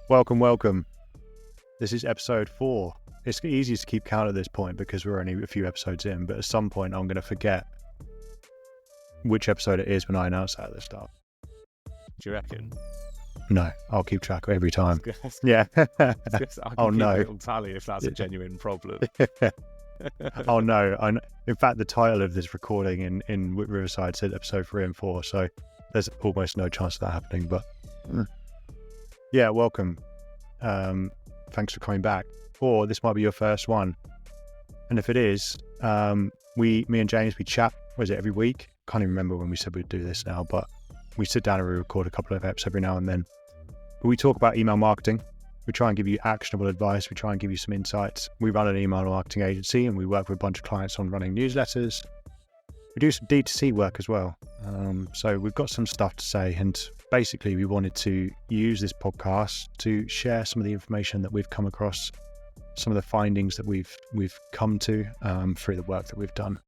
Welcome, welcome. This is episode 4. It's easy to keep count at this point because we're only a few episodes in, but at some point I'm going to forget which episode it is when I announce that at the start. Do you reckon? No, I'll keep track every time. Yeah. Yeah. I can Oh, keep no. a little tally if that's a genuine problem. Oh no. In fact, the title of this recording in Riverside said episode 3 and 4, so there's almost no chance of that happening, but yeah, welcome. Thanks for coming back. Or this might be your first one. And if it is, me and James, we chat, every week? Can't even remember when we said we'd do this now, but we sit down and we record a couple of episodes every now and then. But we talk about email marketing. We try and give you actionable advice. We try and give you some insights. We run an email marketing agency and we work with a bunch of clients on running newsletters. We do some D2C work as well. So we've got some stuff to say, and basically we wanted to use this podcast to share some of the information that we've come across, some of the findings that we've come to through the work that we've done.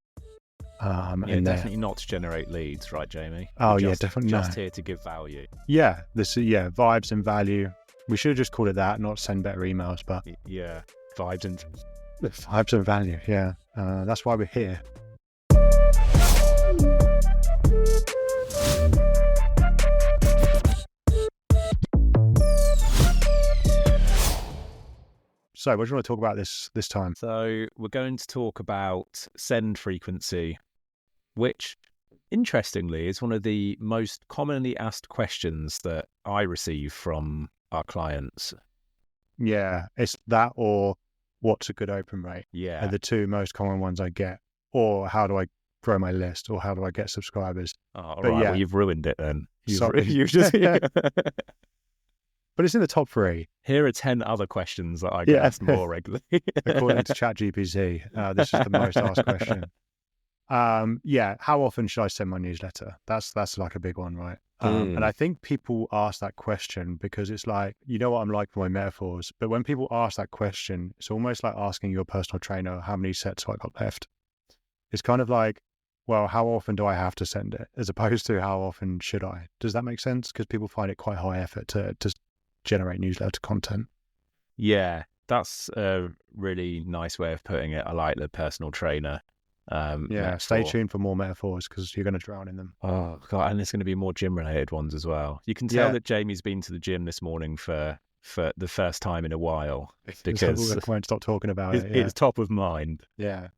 And definitely not to generate leads, right, Jamie? Oh, yeah, definitely. Just here to give value. Yeah, vibes and value. We should have just called it that, not send better emails, but Yeah, vibes and value. Yeah, that's why we're here. So, what do you want to talk about this time? So we're going to talk about send frequency, which, interestingly, is one of the most commonly asked questions that I receive from our clients. Yeah, it's that or what's a good open rate? Yeah. Are the two most common ones I get. Or how do I grow my list? Or how do I get subscribers? Oh, all But right, yeah. well, you've ruined it then. Sorry. You've just... But it's in the top 3. Here are 10 other questions that I get asked more regularly. According to ChatGPT, this is the most asked question. Yeah, how often should I send my newsletter? That's like a big one, right? And I think people ask that question because it's like, you know what I'm like for my metaphors, but when people ask that question, it's almost like asking your personal trainer how many sets have I got left. It's kind of like, well, how often do I have to send it, as opposed to how often should I? Does that make sense? Because people find it quite high effort to generate newsletter content. Yeah, that's a really nice way of putting it. I like the personal trainer. Yeah, stay tuned for more metaphors because you're going to drown in them. Oh God, and there's going to be more gym related ones as well. You can tell Yeah. that Jamie's been to the gym this morning for the first time in a while because I won't stop talking about it. it's top of mind. Yeah.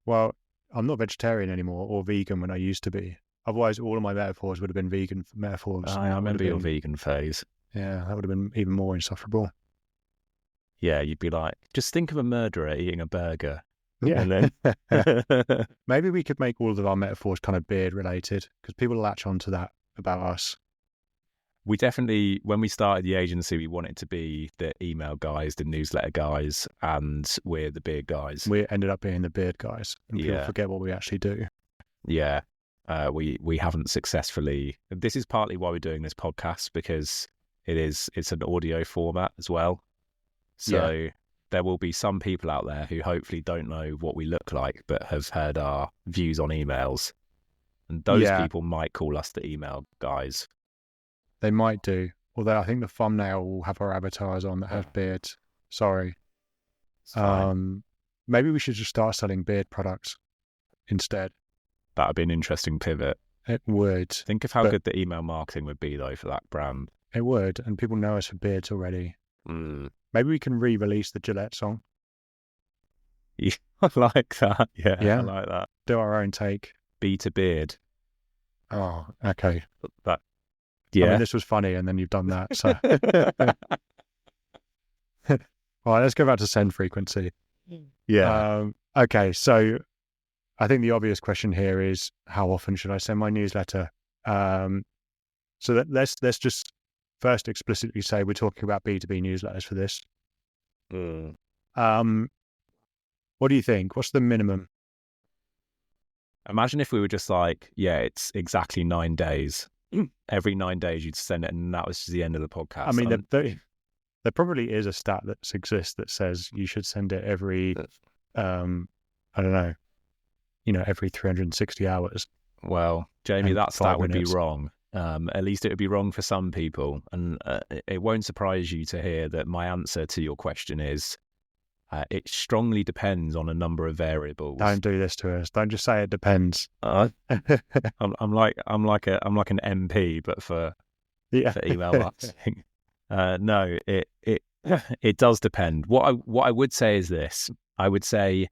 Well, I'm not vegetarian anymore or vegan when I used to be. Otherwise, all of my metaphors would have been vegan metaphors. I remember your vegan phase. Yeah, that would have been even more insufferable. Yeah, you'd be like, just think of a murderer eating a burger. Yeah. And then Maybe we could make all of our metaphors kind of beard related because people latch onto that about us. we definitely, when we started the agency, we wanted to be the email guys, the newsletter guys, and we're the beard guys. We ended up being the beard guys and people Yeah. forget what we actually do. Yeah. We haven't successfully. This is partly why we're doing this podcast, because it's an audio format as well. So there will be some people out there who hopefully don't know what we look like, but have heard our views on emails. And those people might call us the email guys. They might do. Although I think the thumbnail will have our avatars on that have beards. Sorry. It's fine. Maybe we should just start selling beard products instead. That would be an interesting pivot. It would. Think of how But- good the email marketing would be, though, for that brand. It would. And people know us for beards already. Mm. Maybe we can re-release the Gillette song. Yeah, I like that. Yeah, Yeah. I like that. Do our own take. Be to beard. Oh, okay. That. I mean, Yeah. this was funny and then you've done that. So, all right, let's go back to send frequency. Yeah. Okay, so I think the obvious question here is how often should I send my newsletter? So let's just first explicitly say we're talking about B2B newsletters for this. What do you think? What's the minimum? Imagine if we were just like, yeah, it's exactly 9 days. Every 9 days you'd send it, and that was just the end of the podcast. I mean, there probably is a stat that exists that says you should send it every, I don't know, every 360 hours. well, Jamie, and that 5 stat would be minutes. wrong. At least it would be wrong for some people. And it won't surprise you to hear that my answer to your question is it strongly depends on a number of variables. Don't do this to us. Don't just say it depends. I'm like an MP, but for email marketing. No, it does depend. What I would say is this: I would say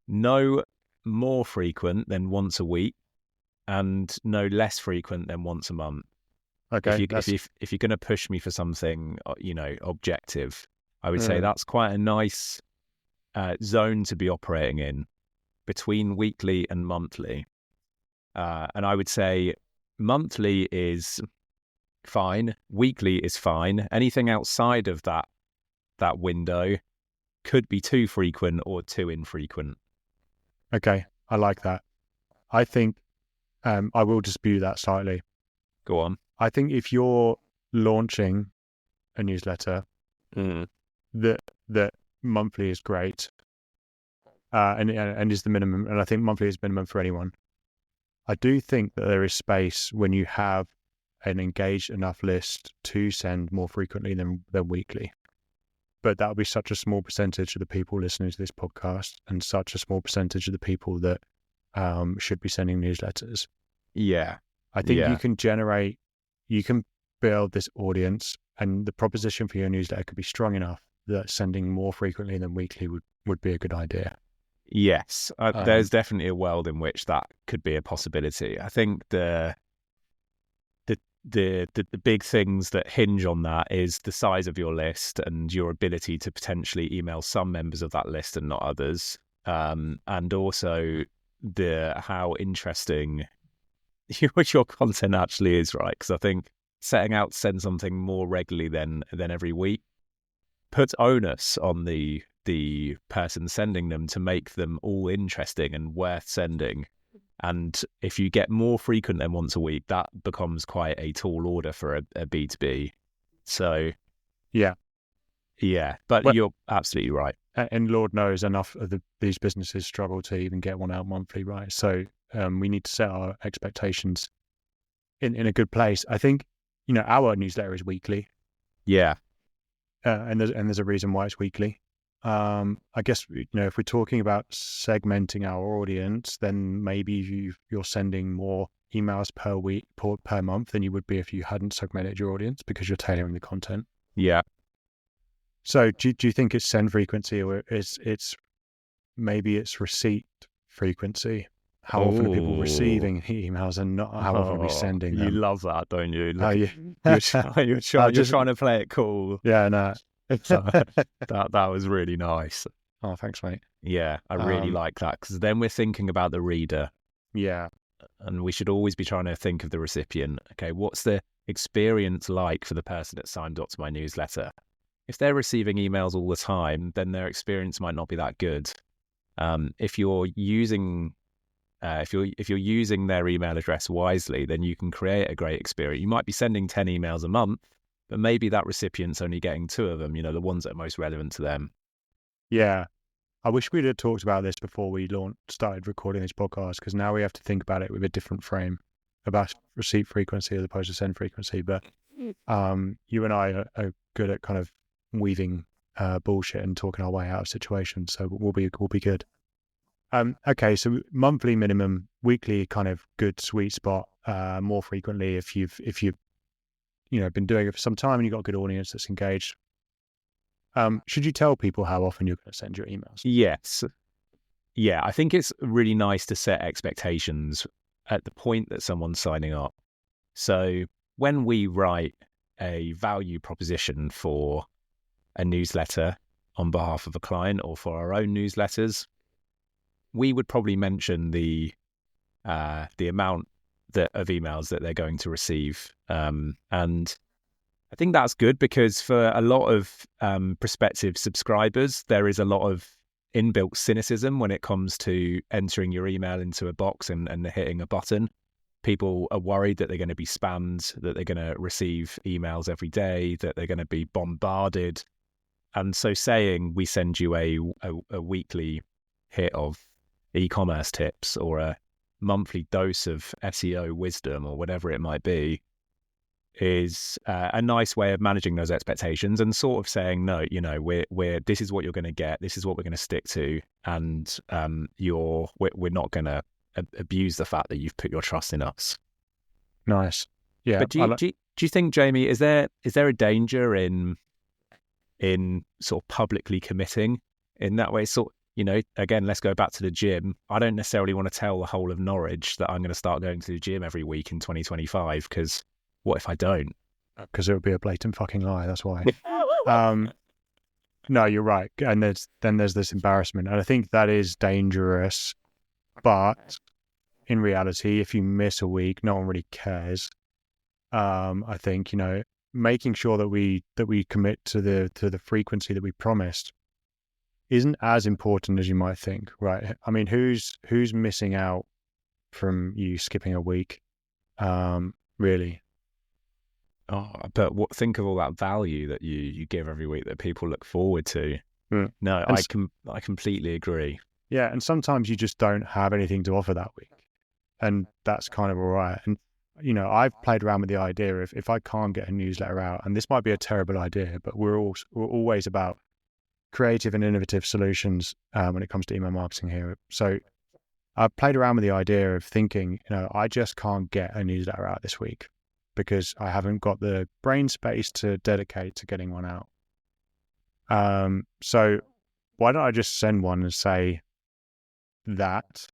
no more frequent than once a week, and no less frequent than once a month. Okay. If you're going to push me for something, objective, I would say that's quite a nice zone to be operating in, between weekly and monthly. And I would say monthly is fine, weekly is fine. Anything outside of that window could be too frequent or too infrequent. Okay, I like that. I think I will dispute that slightly. Go on. I think if you're launching a newsletter, that monthly is great, and is the minimum. And I think monthly is minimum for anyone. I do think that there is space when you have an engaged enough list to send more frequently than weekly. But that would be such a small percentage of the people listening to this podcast, and such a small percentage of the people that should be sending newsletters. Yeah. I think you can build this audience, and the proposition for your newsletter could be strong enough that sending more frequently than weekly would be a good idea. Yes. There's definitely a world in which that could be a possibility. I think the big things that hinge on that is the size of your list and your ability to potentially email some members of that list and not others, and also how interesting your content actually is, right? Because I think setting out to send something more regularly than every week puts onus on the person sending them to make them all interesting and worth sending. And if you get more frequent than once a week, that becomes quite a tall order for a B2B. So, yeah. But you're absolutely right. And Lord knows enough of these businesses struggle to even get one out monthly, right? So we need to set our expectations in a good place. I think, our newsletter is weekly. Yeah. And there's a reason why it's weekly. I guess, if we're talking about segmenting our audience, then maybe you're sending more emails per week, per month than you would be if you hadn't segmented your audience, because you're tailoring the content. Yeah. So do you think it's send frequency, or maybe it's receipt frequency? How often are people receiving emails and not how often are we sending them? You love that, don't you? You're trying to play it cool. Yeah, no. So, that was really nice. Oh, thanks, mate. Yeah, I really like that, because then we're thinking about the reader. Yeah. And we should always be trying to think of the recipient. Okay, what's the experience like for the person that signed up to my newsletter? If they're receiving emails all the time, then their experience might not be that good. If you're using their email address wisely, then you can create a great experience. You might be sending 10 emails a month, but maybe that recipient's only getting 2 of them, the ones that are most relevant to them. Yeah. I wish we'd have talked about this before we started recording this podcast, because now we have to think about it with a different frame about receipt frequency as opposed to send frequency. But you and I are good at kind of weaving bullshit and talking our way out of situations, so we'll be good. Okay, so monthly minimum, weekly kind of good sweet spot. More frequently if you've been doing it for some time and you've got a good audience that's engaged. Should you tell people how often you're going to send your emails? Yes. Yeah, I think it's really nice to set expectations at the point that someone's signing up. So when we write a value proposition for a newsletter on behalf of a client or for our own newsletters, we would probably mention the amount of emails that they're going to receive. And I think that's good, because for a lot of prospective subscribers, there is a lot of inbuilt cynicism when it comes to entering your email into a box and hitting a button. People are worried that they're going to be spammed, that they're going to receive emails every day, that they're going to be bombarded. And so saying we send you a weekly hit of e-commerce tips or a monthly dose of SEO wisdom or whatever it might be, is a nice way of managing those expectations and sort of saying, no, we're this is what you're going to get, this is what we're going to stick to, and we're not going to abuse the fact that you've put your trust in us. Nice. Yeah. But do you think, Jamie, is there a danger in sort of publicly committing in that way? Sort, again, let's go back to the gym. I don't necessarily want to tell the whole of Norwich that I'm going to start going to the gym every week in 2025, because what if I don't? Because it would be a blatant fucking lie. That's why. No, you're right. And there's this embarrassment, and I think that is dangerous. But in reality, if you miss a week, no one really cares. I think making sure that we commit to the frequency that we promised isn't as important as you might think, right? I mean, who's missing out from you skipping a week? Really. Oh, but think of all that value that you give every week that people look forward to. Mm. No, I completely agree. Yeah, and sometimes you just don't have anything to offer that week, and that's kind of all right. And I've played around with the idea of, if I can't get a newsletter out, and this might be a terrible idea, but we're always about creative and innovative solutions when it comes to email marketing here. So I've played around with the idea of thinking, I just can't get a newsletter out this week because I haven't got the brain space to dedicate to getting one out. So why don't I just send one and say that,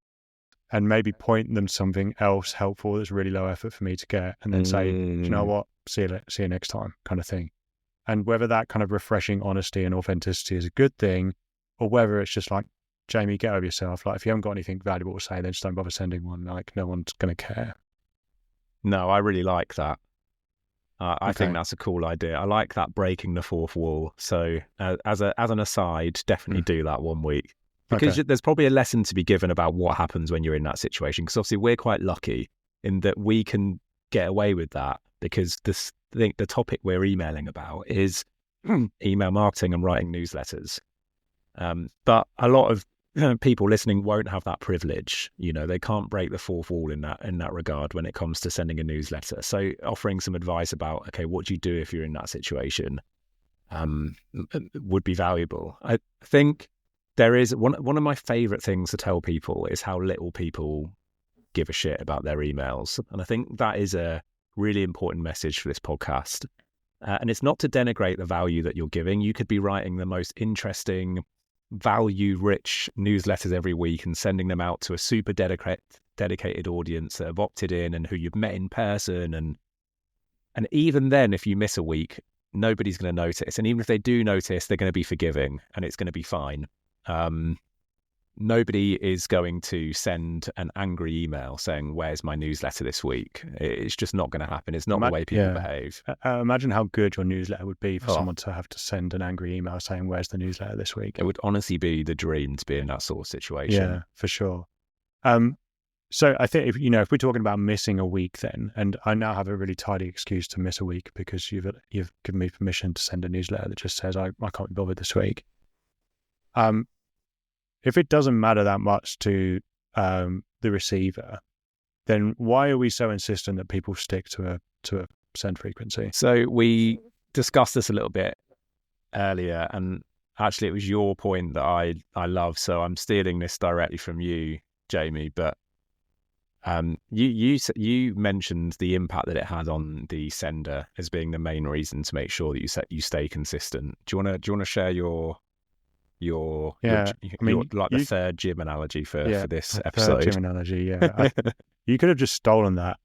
and maybe point them something else helpful that's really low effort for me to get, and then say, you know what, see you next time, kind of thing. And whether that kind of refreshing honesty and authenticity is a good thing, or whether it's just like, Jamie, get over yourself. Like, if you haven't got anything valuable to say, then just don't bother sending one. Like, no one's going to care. No, I really like that. I think that's a cool idea. I like that, breaking the fourth wall. So as an aside, definitely do that one week. Because there's probably a lesson to be given about what happens when you're in that situation. Because obviously we're quite lucky in that we can get away with that, because the topic we're emailing about is email marketing and writing newsletters. But a lot of people listening won't have that privilege. They can't break the fourth wall in that regard when it comes to sending a newsletter. So offering some advice about, okay, what do you do if you're in that situation, would be valuable. I think there is one of my favorite things to tell people is how little people give a shit about their emails. And I think that is a really important message for this podcast. And it's not to denigrate the value that you're giving. You could be writing the most interesting, value-rich newsletters every week and sending them out to a super dedicated audience that have opted in and who you've met in person. And even then, if you miss a week, nobody's going to notice. And even if they do notice, they're going to be forgiving and it's going to be fine. Nobody is going to send an angry email saying, where's my newsletter this week? It's just not going to happen. It's not the way people behave. Imagine how good your newsletter would be for someone to have to send an angry email saying, where's the newsletter this week? It would honestly be the dream to be in that sort of situation. Yeah, for sure. So I think, if we're talking about missing a week then, and I now have a really tidy excuse to miss a week because you've given me permission to send a newsletter that just says I can't be bothered this week. If it doesn't matter that much to the receiver, then why are we so insistent that people stick to a send frequency? So we discussed this a little bit earlier, and actually it was your point that I love. So I'm stealing this directly from you, Jamie. But you mentioned the impact that it had on the sender as being the main reason to make sure that you stay consistent. Do you want to share the third gym analogy for this episode? Third gym analogy, yeah. You could have just stolen that.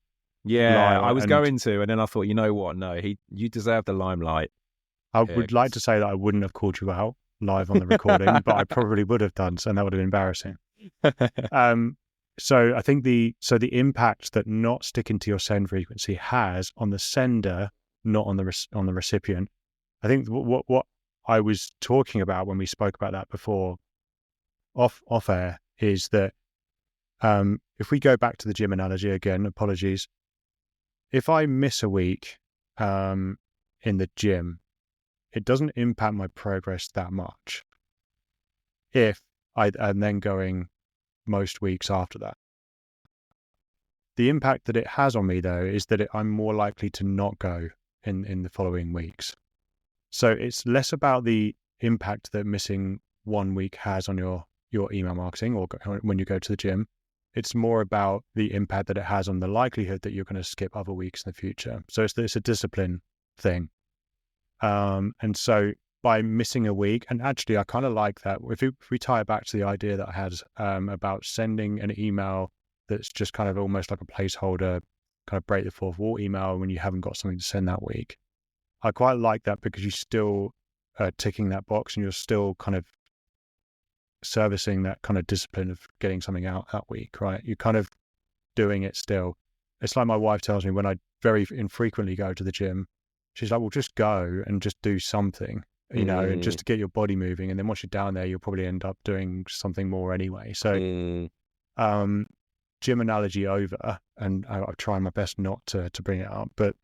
Yeah, I was going to, and then I thought, you know what? No, you deserve the limelight. I would like to say that I wouldn't have called you out live on the recording, but I probably would have done, and that would have been embarrassing. So I think the impact that not sticking to your send frequency has on the sender, not on the recipient. I think what I was talking about when we spoke about that before off air is that if we go back to the gym analogy again, apologies, if I miss a week in the gym, it doesn't impact my progress that much if I'm then going most weeks after that. The impact that it has on me, though, is that I'm more likely to not go in the following weeks. So it's less about the impact that missing 1 week has on your email marketing or when you go to the gym. It's more about the impact that it has on the likelihood that you're going to skip other weeks in the future. So it's a discipline thing. And so by missing a week, and actually I kind of like that. If we tie it back to the idea that I had about sending an email that's just kind of almost like a placeholder, kind of break the fourth wall email when you haven't got something to send that week. I quite like that because you still are ticking that box and you're still kind of servicing that kind of discipline of getting something out that week, right? You're kind of doing it still. It's like my wife tells me when I very infrequently go to the gym, she's like, well, just go and just do something, and just to get your body moving. And then once you're down there, you'll probably end up doing something more anyway. So, gym analogy over, and I'll try my best not to bring it up, but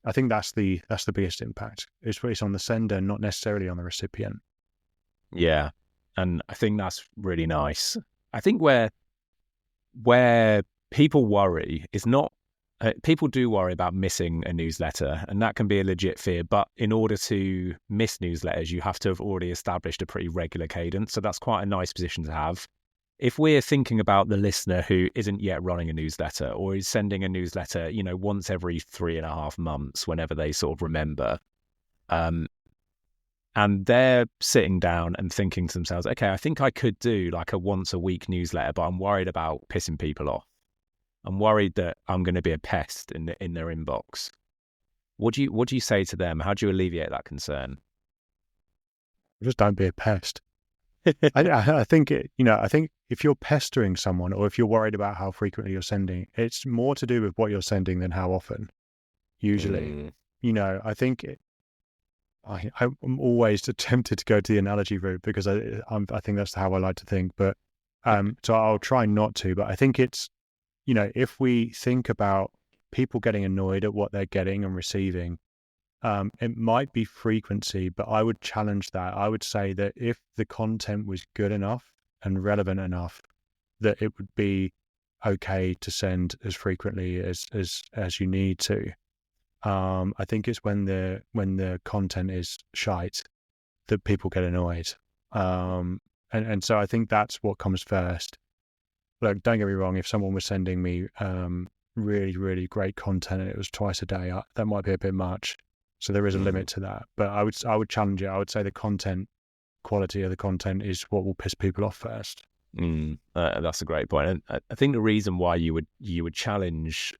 I think that's the biggest impact. It's on the sender, not necessarily on the recipient. Yeah, and I think that's really nice. I think where people worry is not. People do worry about missing a newsletter, and that can be a legit fear. But in order to miss newsletters, you have to have already established a pretty regular cadence. So that's quite a nice position to have. If we're thinking about the listener who isn't yet running a newsletter or is sending a newsletter, once every 3.5 months, whenever they sort of remember, and they're sitting down and thinking to themselves, okay, I think I could do like a once a week newsletter, but I'm worried about pissing people off. I'm worried that I'm going to be a pest in their inbox. What do you say to them? How do you alleviate that concern? Just don't be a pest. I think I think if you're pestering someone or if you're worried about how frequently you're sending, it's more to do with what you're sending than how often. Usually, I think I'm always tempted to go to the analogy route because I think that's how I like to think. But so I'll try not to. But I think it's if we think about people getting annoyed at what they're getting and receiving. It might be frequency, but I would challenge that. I would say that if the content was good enough and relevant enough, that it would be okay to send as frequently as you need to. I think it's when the content is shite that people get annoyed. And so I think that's what comes first. Look, don't get me wrong. If someone was sending me really, really great content and it was twice a day, that might be a bit much. So there is a limit to that, but I would challenge it. I would say the quality of the content is what will piss people off first. That's a great point. And I think the reason why you would challenge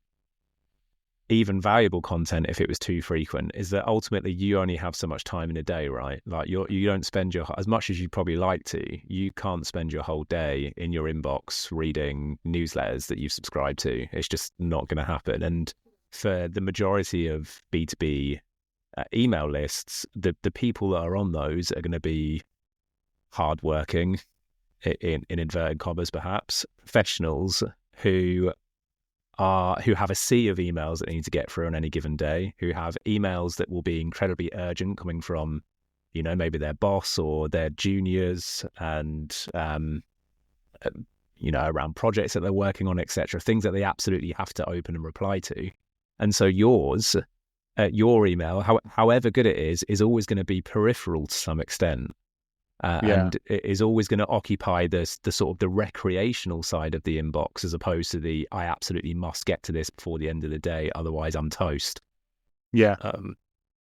even valuable content if it was too frequent is that ultimately you only have so much time in a day, right? Like you don't spend as much as you probably like to. You can't spend your whole day in your inbox reading newsletters that you've subscribed to. It's just not going to happen. And for the majority of B2B email lists, the people that are on those are going to be hardworking, in inverted commas, perhaps professionals who have a sea of emails that they need to get through on any given day, who have emails that will be incredibly urgent coming from, maybe their boss or their juniors, and around projects that they're working on, etc. Things that they absolutely have to open and reply to. And so your email, however good it is always going to be peripheral to some extent, and it is always going to occupy the sort of the recreational side of the inbox, as opposed to the I absolutely must get to this before the end of the day, otherwise I'm toast. Yeah,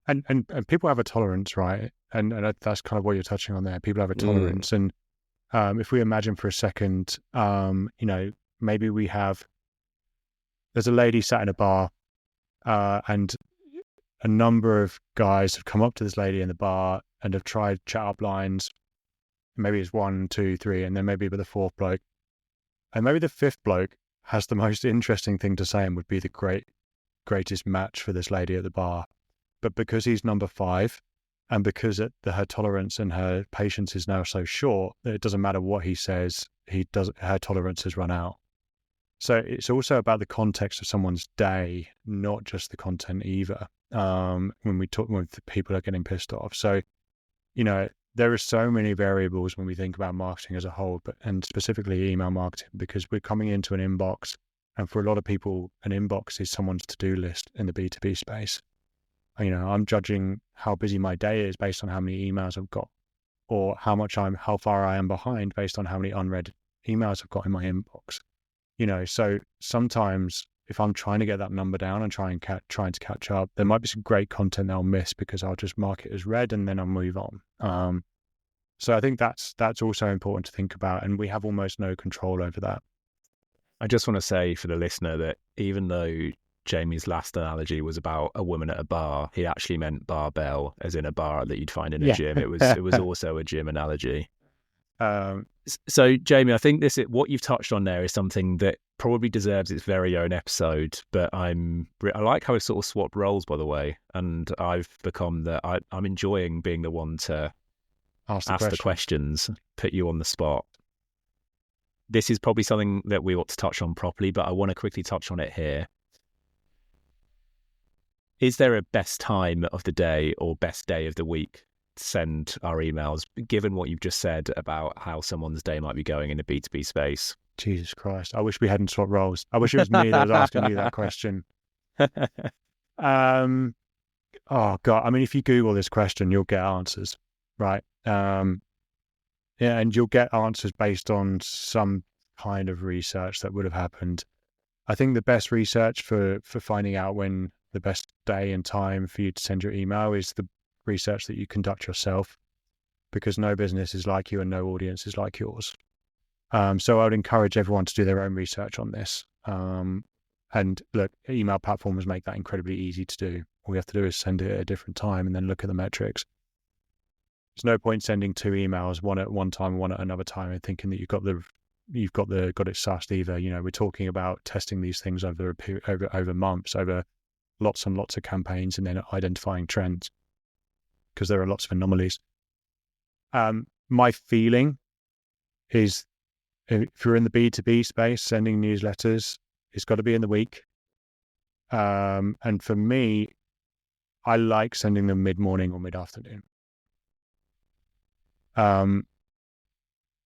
and people have a tolerance, right? And that's kind of what you're touching on there. People have a tolerance, and if we imagine for a second, maybe there's a lady sat in a bar, and a number of guys have come up to this lady in the bar and have tried chat up lines. Maybe it's 1, 2, 3, and then maybe with the fourth bloke. And maybe the fifth bloke has the most interesting thing to say and would be the greatest match for this lady at the bar. But because he's number 5, and because her tolerance and her patience is now so short that it doesn't matter what he says, her tolerance has run out. So it's also about the context of someone's day, not just the content either. When people are getting pissed off. So, there are so many variables when we think about marketing as a whole, and specifically email marketing, because we're coming into an inbox And for a lot of people, an inbox is someone's to-do list in the B2B space. I'm judging how busy my day is based on how many emails I've got, or how far I am behind based on how many unread emails I've got in my inbox. So sometimes if I'm trying to get that number down and trying to catch up, there might be some great content that I'll miss because I'll just mark it as read and then I'll move on. So I think that's also important to think about, and we have almost no control over that. I just want to say for the listener that even though Jamie's last analogy was about a woman at a bar, he actually meant barbell, as in a bar that you'd find in a gym. It was also a gym analogy. So Jamie, I think what you've touched on there is something that probably deserves its very own episode, but I like how we sort of swapped roles, by the way, and I've become I'm enjoying being the one to ask the questions, put you on the spot. This is probably something that we ought to touch on properly, but I want to quickly touch on it here. Is there a best time of the day or best day of the week to send our emails, given what you've just said about how someone's day might be going in the B2B space? Jesus Christ. I wish we hadn't swapped roles. I wish it was me that was asking you that question. Oh, God. I mean, if you Google this question, you'll get answers, right? And you'll get answers based on some kind of research that would have happened. I think the best research for finding out when the best day and time for you to send your email is the research that you conduct yourself, because no business is like you and no audience is like yours. So I would encourage everyone to do their own research on this. And look, email platforms make that incredibly easy to do. All you have to do is send it at a different time and then look at the metrics. There's no point sending 2 emails, one at one time, one at another time, and thinking that you've got it sussed either. We're talking about testing these things over months, over lots and lots of campaigns, and then identifying trends, because there are lots of anomalies. My feeling is, if you're in the B2B space, sending newsletters, it's got to be in the week. And for me, I like sending them mid-morning or mid-afternoon.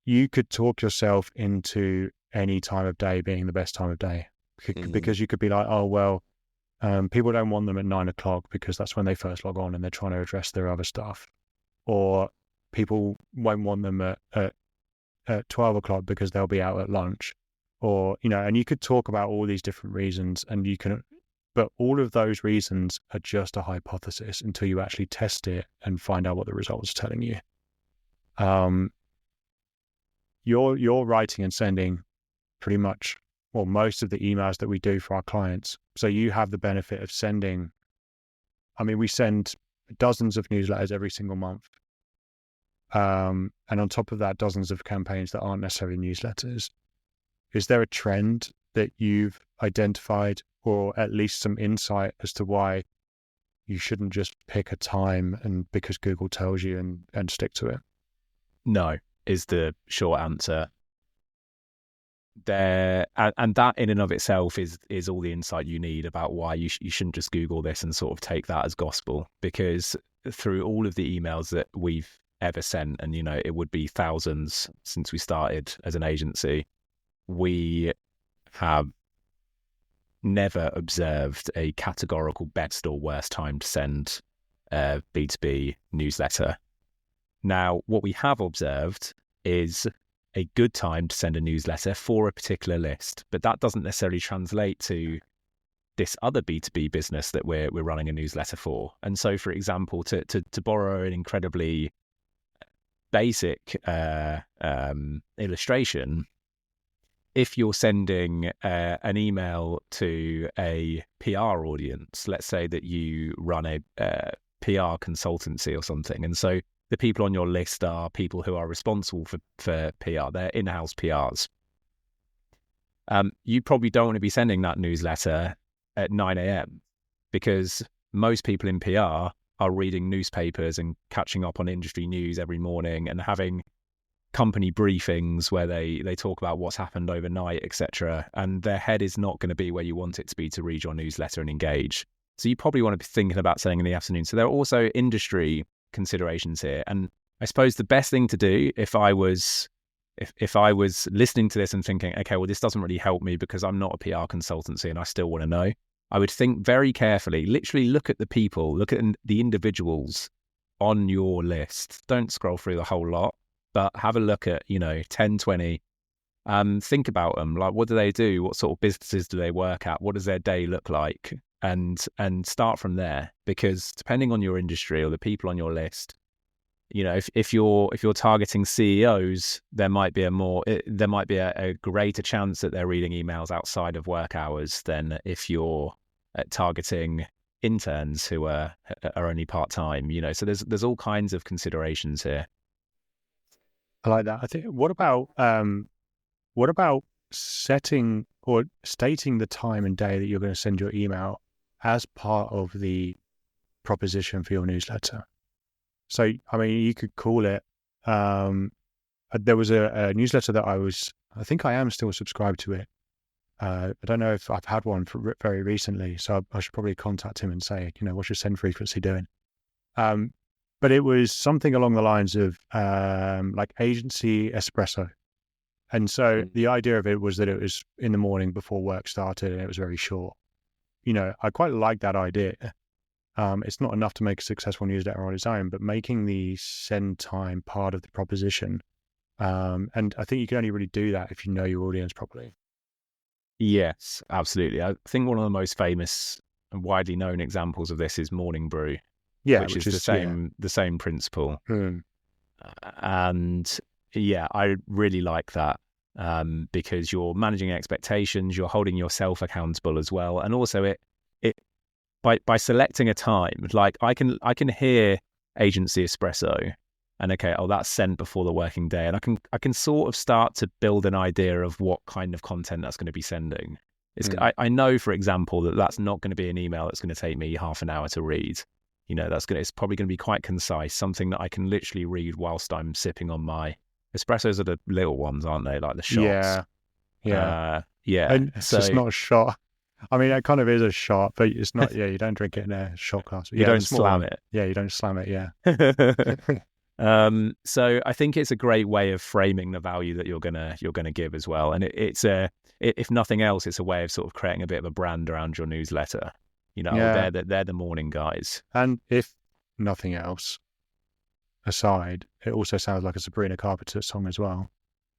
You could talk yourself into any time of day being the best time of day, because you could be like, oh, well, people don't want them at 9 o'clock because that's when they first log on and they're trying to address their other stuff. Or people won't want them at 12 o'clock because they'll be out at lunch. Or, and you could talk about all these different reasons, but all of those reasons are just a hypothesis until you actually test it and find out what the results are telling you. You're writing and sending pretty much, most of the emails that we do for our clients. So you have the benefit of sending. We send dozens of newsletters every single month. And on top of that, dozens of campaigns that aren't necessarily newsletters. Is there a trend that you've identified, or at least some insight as to why you shouldn't just pick a time and because Google tells you and stick to it? No, is the short answer. And that in and of itself is all the insight you need about why you shouldn't just Google this and sort of take that as gospel, because through all of the emails that we've ever sent, and it would be thousands since we started as an agency, we have never observed a categorical best or worst time to send a B2B newsletter. Now, what we have observed is a good time to send a newsletter for a particular list, but that doesn't necessarily translate to this other B2B business that we're running a newsletter for. And so, for example, to borrow an incredibly basic illustration, if you're sending an email to a PR audience, let's say that you run a PR consultancy or something, and so the people on your list are people who are responsible for PR, they're in-house PRs. You probably don't want to be sending that newsletter at 9 a.m. because most people in PR are reading newspapers and catching up on industry news every morning and having company briefings where they talk about what's happened overnight, etc. And their head is not going to be where you want it to be to read your newsletter and engage. So you probably want to be thinking about sending in the afternoon. So there are also industry considerations here. And I suppose the best thing to do if I was if I was listening to this and thinking, okay, well, this doesn't really help me because I'm not a PR consultancy and I still want to know, I would think very carefully, literally look at the people, look at the individuals on your list. Don't scroll through the whole lot, but have a look at, 10, 20. Think about them. Like, what do they do? What sort of businesses do they work at? What does their day look like? And start from there, because depending on your industry or the people on your list, if you're targeting CEOs, there might be a greater chance that they're reading emails outside of work hours than if you're targeting interns who are only part-time. So there's all kinds of considerations here. I like that. I think what about setting or stating the time and day that you're going to send your email as part of the proposition for your newsletter? So, I mean, you could call it, there was a newsletter that I think I am still subscribed to it. I don't know if I've had one for very recently, so I should probably contact him and say, what's your send frequency doing? But it was something along the lines of like agency espresso. And so the idea of it was that it was in the morning before work started and it was very short. I quite like that idea. It's not enough to make a successful newsletter on its own, but making the send time part of the proposition. And I think you can only really do that if you know your audience properly. Yes, absolutely. I think one of the most famous and widely known examples of this is Morning Brew, which is the same principle. And yeah, I really like that, because you're managing expectations, you're holding yourself accountable as well, and also it by selecting a time, like I can hear agency espresso, and that's sent before the working day, and I can sort of start to build an idea of what kind of content that's going to be sending. I know, for example, that's not going to be an email that's going to take me half an hour to read. It's probably going to be quite concise, something that I can literally read whilst I'm sipping on my espressos. Are the little ones, aren't they? Like the shots. Yeah. And it's just not a shot. I mean, it kind of is a shot, but it's not. Yeah, you don't drink it in a shot glass. You don't slam it. Yeah, you don't slam it. Yeah. So I think it's a great way of framing the value that you're gonna give as well, and if nothing else, it's a way of sort of creating a bit of a brand around your newsletter. They're the morning guys. And if nothing else aside, it also sounds like a Sabrina Carpenter song as well.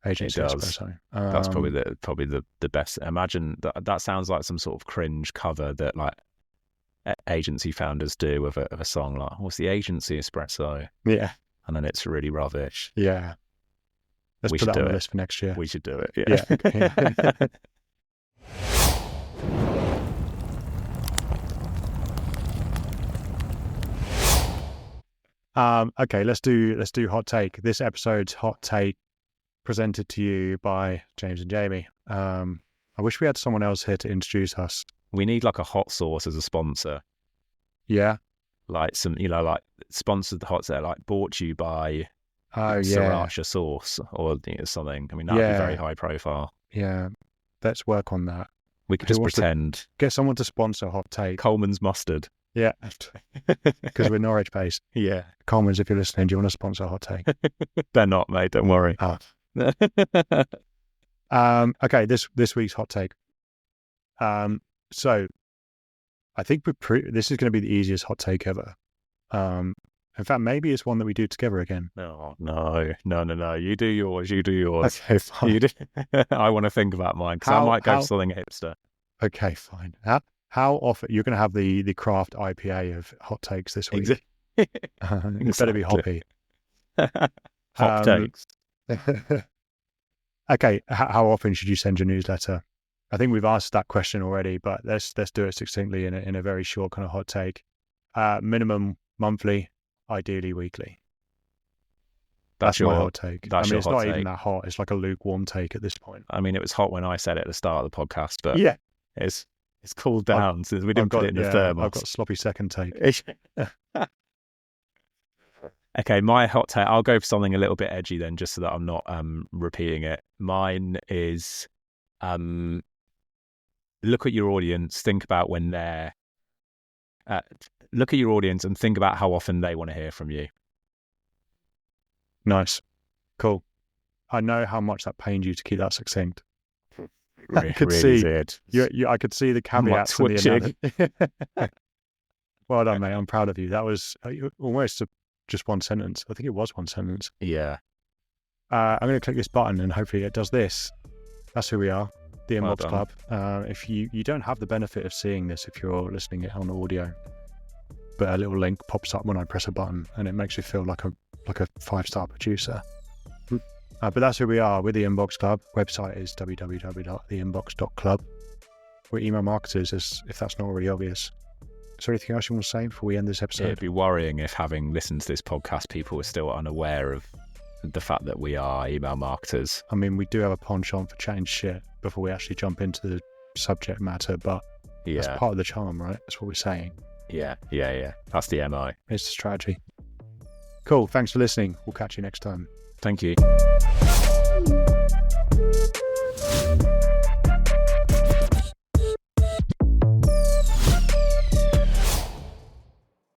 Agency Espresso. That's probably the best. Imagine that sounds like some sort of cringe cover that like agency founders do of a song, like, what's the agency espresso? Yeah. And then it's really rubbish. Yeah. Let's put that on the list for next year. We should do it. Yeah. Okay, let's do hot take. This episode's hot take presented to you by James and Jamie. I wish we had someone else here to introduce us. We need like a hot sauce as a sponsor. Yeah. Like some, like sponsored the hot sauce, like brought to you by Sriracha sauce or something. I mean, that'd be very high profile. Yeah. Let's work on that. We could just pretend. Get someone to sponsor Hot Take. Coleman's Mustard. Yeah. Because we're Norwich based. Yeah. Coleman's, if you're listening, do you want to sponsor Hot Take? They're not, mate. Don't worry. Okay, this week's hot take. So I think this is going to be the easiest hot take ever. In fact, maybe it's one that we do together again. No. You do yours. Okay, fine. You do. I want to think about mine because I might go for something hipster. Okay, fine. How often you're going to have the craft IPA of hot takes this week? It better be hoppy. Hot takes. Okay, how often should you send your newsletter? I think we've asked that question already, but let's do it succinctly in a very short kind of hot take. Minimum monthly, ideally weekly. That's my hot take. I mean, it's not even that hot. It's like a lukewarm take at this point. I mean, it was hot when I said it at the start of the podcast, but yeah, it's cooled down since we didn't put it in the thermos. I've got a sloppy second take. Okay, my hot take, I'll go for something a little bit edgy then, just so that I'm not repeating it. Mine is look at your audience, think about when they're... look at your audience and think about how often they want to hear from you. Nice. Cool. I know how much that pained you to keep that succinct. I could really see did. I could see the caveats and the analogy. Well done, mate. I'm proud of you. That was almost just one sentence. I think it was one sentence. Yeah. I'm going to click this button and hopefully it does this. That's who we are, the Inbox Well Club. If you don't have the benefit of seeing this if you're listening it on audio, but a little link pops up when I press a button and it makes you feel like a 5-star producer. But that's who we are. We're the Inbox Club. Website is www.theinbox.club. We're email marketers, if that's not already obvious. Is there anything else you want to say before we end this episode? It'd be worrying if, having listened to this podcast, people were still unaware of the fact that we are email marketers. I mean, we do have a penchant for chatting shit before we actually jump into the subject matter, but that's part of the charm, right? That's what we're saying. Yeah. That's the MO. It's the strategy. Cool. Thanks for listening. We'll catch you next time. Thank you.